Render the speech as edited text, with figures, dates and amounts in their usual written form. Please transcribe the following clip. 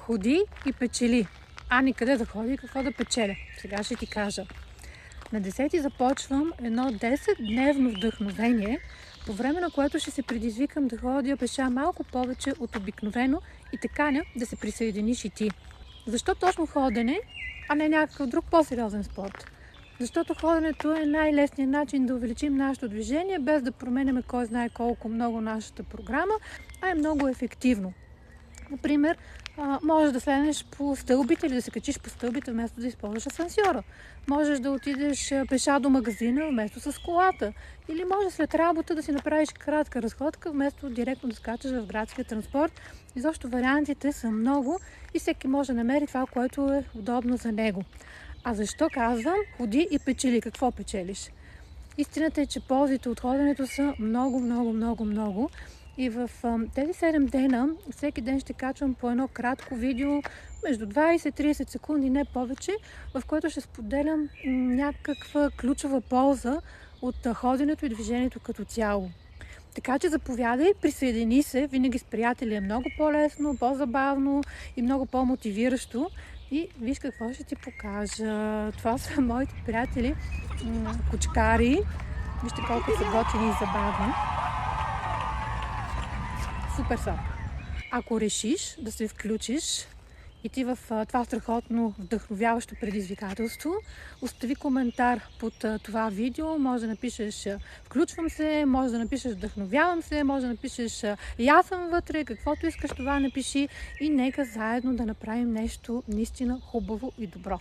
Ходи и печели. Ани, къде да ходи и какво да печеля? Сега ще ти кажа. На 10 започвам едно 10-дневно вдъхновение, по време на което ще се предизвикам да ходя пеша малко повече от обикновено и те каня да се присъединиш и ти. Защо точно ходене, а не някакъв друг по-сериозен спорт? Защото ходенето е най-лесният начин да увеличим нашето движение, без да променяме кой знае колко много нашата програма, а е много ефективно. Например, можеш да слезеш по стълбите или да се качиш по стълбите вместо да използваш асансьора. Можеш да отидеш пеша до магазина вместо с колата. Или може след работа да си направиш кратка разходка вместо директно да скачаш в градския транспорт. Изобщо вариантите са много и всеки може да намери това, което е удобно за него. А защо казвам ходи и печели? Какво печелиш? Истината е, че ползите от ходенето са много. И в тези 7 дена, всеки ден ще качвам по едно кратко видео, между 20-30 секунди, не повече, в което ще споделям някаква ключова полза от ходенето и движението като цяло. Така че заповядай, присъедини се, винаги с приятели е много по-лесно, по-забавно и много по-мотивиращо. И виж какво ще ти покажа. Това са моите приятели, кучкари. Вижте колко са готини и забавни. Супер са! Ако решиш да се включиш и ти в това страхотно вдъхновяващо предизвикателство, остави коментар под това видео. Може да напишеш включвам се, може да напишеш вдъхновявам се, може да напишеш и аз съм вътре, каквото искаш това напиши и нека заедно да направим нещо наистина хубаво и добро.